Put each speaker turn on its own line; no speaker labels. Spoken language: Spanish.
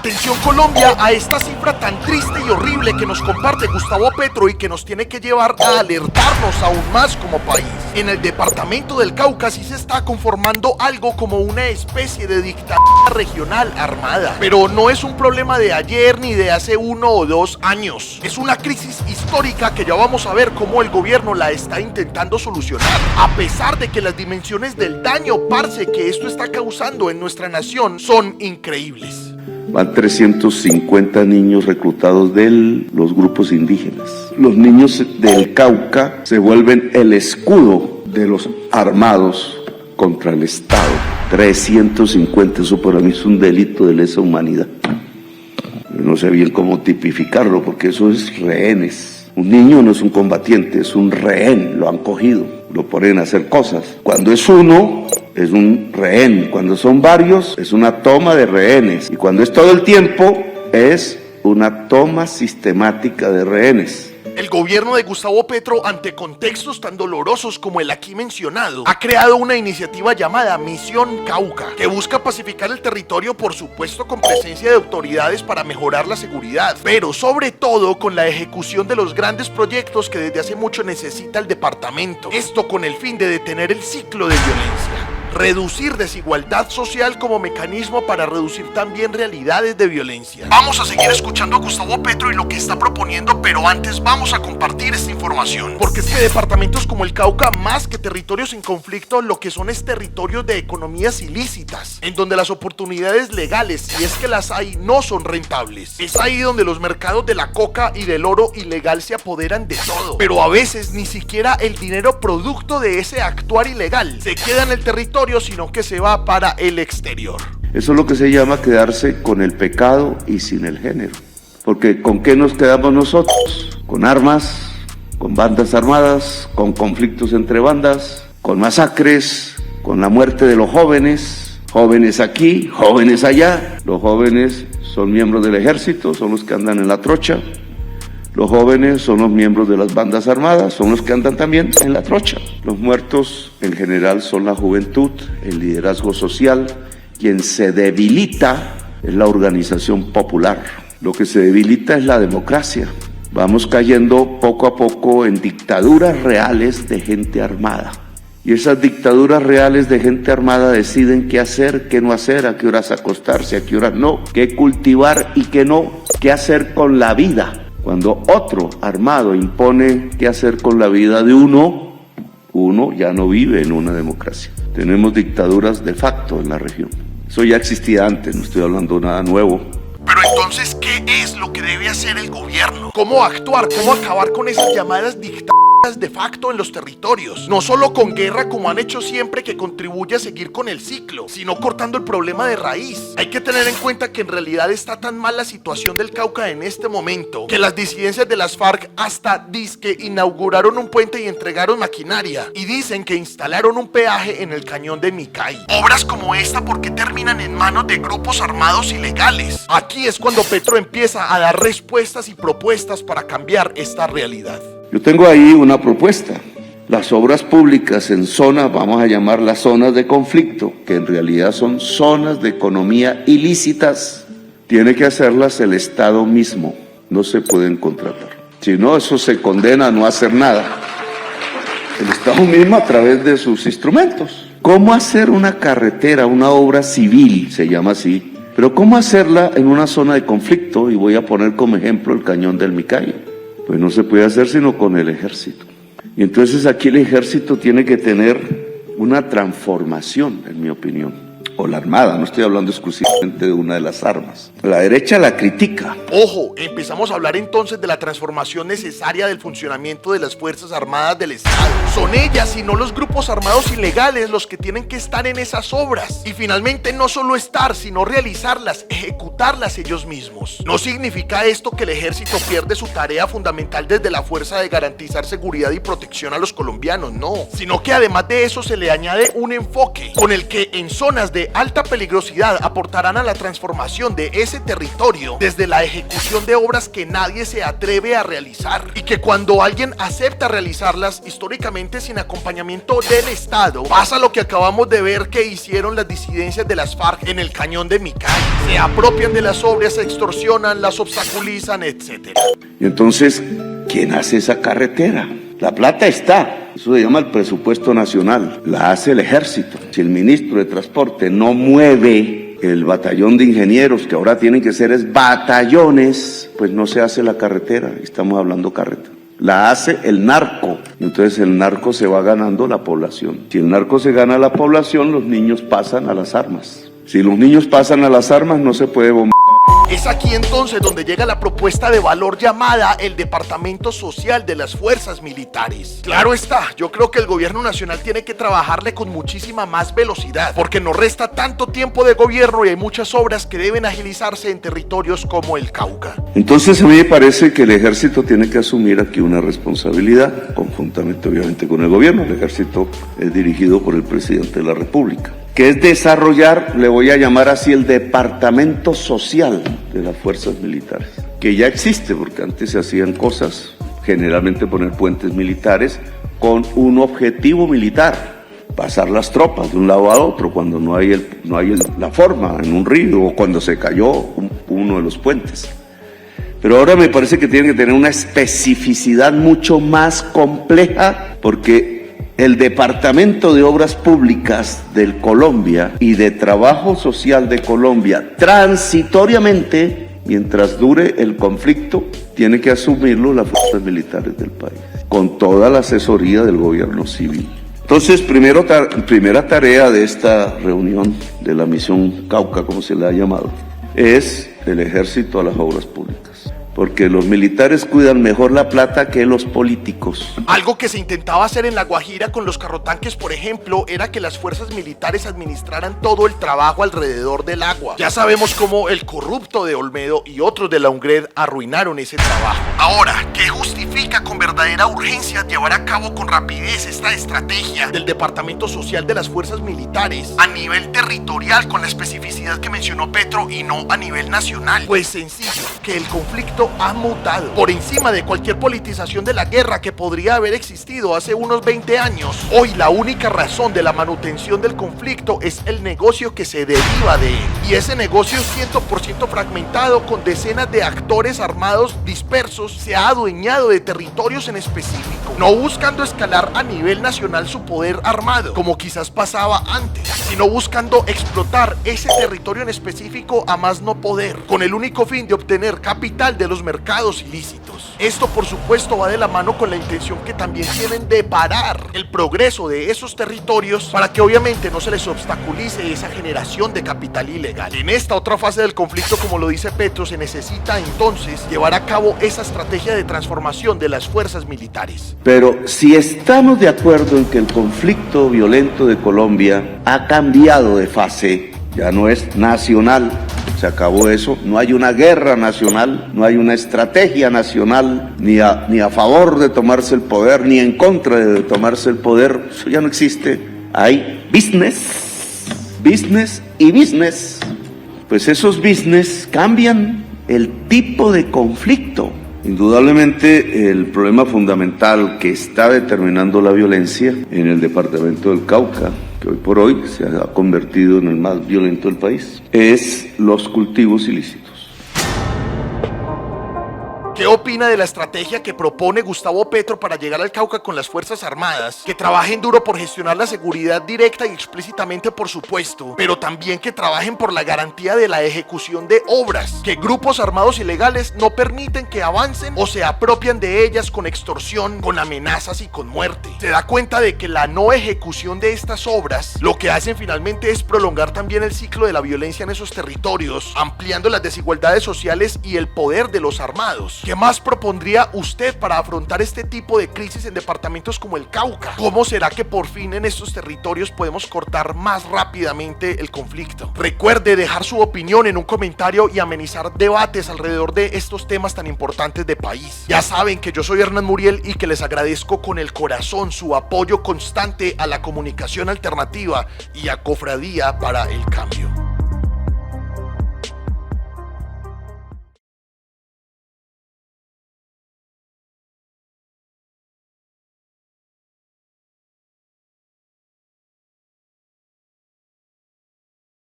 Atención Colombia a esta cifra tan triste y horrible que nos comparte Gustavo Petro y que nos tiene que llevar a alertarnos aún más como país. En el departamento del Cauca sí se está conformando algo como una especie de dictadura regional armada. Pero no es un problema de ayer ni de hace 1 o 2 años. Es una crisis histórica que ya vamos a ver cómo el gobierno la está intentando solucionar. A pesar de que las dimensiones del daño, parce, que esto está causando en nuestra nación son increíbles.
Van 350 niños reclutados de los grupos indígenas. Los niños del Cauca se vuelven el escudo de los armados contra el Estado. 350, eso para mí es un delito de lesa humanidad. No sé bien cómo tipificarlo porque eso es rehenes. Un niño no es un combatiente, es un rehén, lo han cogido, lo ponen a hacer cosas. Cuando es uno, es un rehén. Cuando son varios, es una toma de rehenes. Y cuando es todo el tiempo, es una toma sistemática de rehenes.
El gobierno de Gustavo Petro, ante contextos tan dolorosos como el aquí mencionado, ha creado una iniciativa llamada Misión Cauca, que busca pacificar el territorio, por supuesto con presencia de autoridades para mejorar la seguridad, pero sobre todo con la ejecución de los grandes proyectos que desde hace mucho necesita el departamento. Esto con el fin de detener el ciclo de violencia. Reducir desigualdad social como mecanismo para reducir también realidades de violencia. Vamos a seguir escuchando a Gustavo Petro y lo que está proponiendo, pero antes vamos a compartir esta información. Porque es que departamentos como el Cauca, más que territorios en conflicto, lo que son es territorios de economías ilícitas, en donde las oportunidades legales, si es que las hay, no son rentables. Es ahí donde los mercados de la coca y del oro ilegal se apoderan de todo. Pero a veces ni siquiera el dinero producto de ese actuar ilegal se queda en el territorio, sino que se va para el exterior.
Eso es lo que se llama quedarse con el pecado y sin el género. Porque ¿con qué nos quedamos nosotros? Con armas, con bandas armadas, con conflictos entre bandas, con masacres, con la muerte de los jóvenes, jóvenes aquí, jóvenes allá. Los jóvenes son miembros del ejército, son los que andan en la trocha. Los jóvenes son los miembros de las bandas armadas, son los que andan también en la trocha. Los muertos en general son la juventud, el liderazgo social. Quien se debilita es la organización popular. Lo que se debilita es la democracia. Vamos cayendo poco a poco en dictaduras reales de gente armada. Y esas dictaduras reales de gente armada deciden qué hacer, qué no hacer, a qué horas acostarse, a qué horas no, qué cultivar y qué no, qué hacer con la vida. Cuando otro armado impone qué hacer con la vida de uno ya no vive en una democracia. Tenemos dictaduras de facto en la región. Eso ya existía antes, no estoy hablando de nada nuevo.
Pero entonces, ¿qué es lo que debe hacer el gobierno? ¿Cómo actuar? ¿Cómo acabar con esas llamadas dictaduras de facto en los territorios? No solo con guerra como han hecho siempre, que contribuye a seguir con el ciclo, sino cortando el problema de raíz. Hay que tener en cuenta que en realidad está tan mal la situación del Cauca en este momento, que las disidencias de las FARC hasta dizque inauguraron un puente y entregaron maquinaria, y dicen que instalaron un peaje en el cañón de Micay. Obras como esta, ¿por qué terminan en manos de grupos armados ilegales? Aquí es cuando Petro empieza a dar respuestas y propuestas para cambiar esta realidad.
Yo tengo ahí una propuesta. Las obras públicas en zonas, vamos a llamarlas zonas de conflicto, que en realidad son zonas de economía ilícitas, tiene que hacerlas el Estado mismo, no se pueden contratar. Si no, eso se condena a no hacer nada. El Estado mismo a través de sus instrumentos. ¿Cómo hacer una carretera, una obra civil, se llama así? Pero ¿cómo hacerla en una zona de conflicto? Y voy a poner como ejemplo el cañón del Micay. Pues no se puede hacer sino con el ejército. Y entonces aquí el ejército tiene que tener una transformación, en mi opinión. O la armada, no estoy hablando exclusivamente de una de las armas. La derecha la critica.
Ojo, empezamos a hablar entonces de la transformación necesaria del funcionamiento de las Fuerzas Armadas del Estado. Son ellas y no los grupos armados ilegales los que tienen que estar en esas obras. Y finalmente no solo estar, sino realizarlas, ejecutarlas ellos mismos. No significa esto que el ejército pierde su tarea fundamental desde la fuerza de garantizar seguridad y protección a los colombianos, no. Sino que además de eso se le añade un enfoque con el que en zonas de de alta peligrosidad aportarán a la transformación de ese territorio desde la ejecución de obras que nadie se atreve a realizar y que cuando alguien acepta realizarlas históricamente sin acompañamiento del Estado, pasa lo que acabamos de ver que hicieron las disidencias de las FARC en el cañón de Micay. Se apropian de las obras, se extorsionan, las obstaculizan, etc.
Y entonces, ¿quién hace esa carretera? La plata está, eso se llama el presupuesto nacional, la hace el ejército. Si el ministro de Transporte no mueve el batallón de ingenieros, que ahora tienen que ser batallones, pues no se hace la carretera, estamos hablando carretera. La hace el narco, entonces el narco se va ganando la población. Si el narco se gana la población, los niños pasan a las armas. Si los niños pasan a las armas, no se puede bombardear.
Es aquí entonces donde llega la propuesta de valor llamada el Departamento Social de las Fuerzas Militares. Claro está, yo creo que el gobierno nacional tiene que trabajarle con muchísima más velocidad, porque nos resta tanto tiempo de gobierno y hay muchas obras que deben agilizarse en territorios como el Cauca.
Entonces a mí me parece que el ejército tiene que asumir aquí una responsabilidad, conjuntamente obviamente con el gobierno. El ejército es dirigido por el presidente de la República, que es desarrollar, le voy a llamar así, el Departamento Social de las Fuerzas Militares, que ya existe, porque antes se hacían cosas, generalmente poner puentes militares con un objetivo militar, pasar las tropas de un lado a otro cuando no hay la forma en un río o cuando se cayó uno de los puentes. Pero ahora me parece que tiene que tener una especificidad mucho más compleja, porque el Departamento de Obras Públicas de Colombia y de Trabajo Social de Colombia, transitoriamente, mientras dure el conflicto, tiene que asumirlo las fuerzas militares del país, con toda la asesoría del gobierno civil. Entonces, primera tarea de esta reunión de la misión Cauca, como se le ha llamado, es el ejército a las obras públicas. Porque los militares cuidan mejor la plata que los políticos.
Algo que se intentaba hacer en La Guajira con los carrotanques, por ejemplo, era que las fuerzas militares administraran todo el trabajo alrededor del agua. Ya sabemos cómo el corrupto de Olmedo y otros de la UNGRED arruinaron ese trabajo. Ahora, ¿qué justifica con verdadera urgencia llevar a cabo con rapidez esta estrategia del Departamento Social de las Fuerzas Militares a nivel territorial con la especificidad que mencionó Petro y no a nivel nacional? Pues sencillo, que el conflicto ha mutado. Por encima de cualquier politización de la guerra que podría haber existido hace unos 20 años, hoy la única razón de la manutención del conflicto es el negocio que se deriva de él. Y ese negocio 100% fragmentado con decenas de actores armados dispersos se ha adueñado de territorios en específico, no buscando escalar a nivel nacional su poder armado, como quizás pasaba antes, sino buscando explotar ese territorio en específico a más no poder, con el único fin de obtener capital de los mercados ilícitos. Esto por supuesto va de la mano con la intención que también tienen de parar el progreso de esos territorios para que obviamente no se les obstaculice esa generación de capital ilegal. En esta otra fase del conflicto, como lo dice Petro, se necesita entonces llevar a cabo esa estrategia de transformación de las fuerzas militares.
Pero si estamos de acuerdo en que el conflicto violento de Colombia ha cambiado de fase, ya no es nacional, se acabó eso, no hay una guerra nacional, no hay una estrategia nacional, ni a favor de tomarse el poder, ni en contra de tomarse el poder, eso ya no existe. Hay business y business. Pues esos business cambian el tipo de conflicto. Indudablemente el problema fundamental que está determinando la violencia en el departamento del Cauca, que hoy por hoy se ha convertido en el más violento del país, es los cultivos ilícitos.
¿Qué opina de la estrategia que propone Gustavo Petro para llegar al Cauca con las Fuerzas Armadas? Que trabajen duro por gestionar la seguridad directa y explícitamente, por supuesto, pero también que trabajen por la garantía de la ejecución de obras, que grupos armados ilegales no permiten que avancen o se apropian de ellas con extorsión, con amenazas y con muerte. Se da cuenta de que la no ejecución de estas obras lo que hacen finalmente es prolongar también el ciclo de la violencia en esos territorios, ampliando las desigualdades sociales y el poder de los armados, que ¿Qué más propondría usted para afrontar este tipo de crisis en departamentos como el Cauca? ¿Cómo será que por fin en estos territorios podemos cortar más rápidamente el conflicto? Recuerde dejar su opinión en un comentario y amenizar debates alrededor de estos temas tan importantes de país. Ya saben que yo soy Hernán Muriel y que les agradezco con el corazón su apoyo constante a la comunicación alternativa y a Cofradía para el Cambio.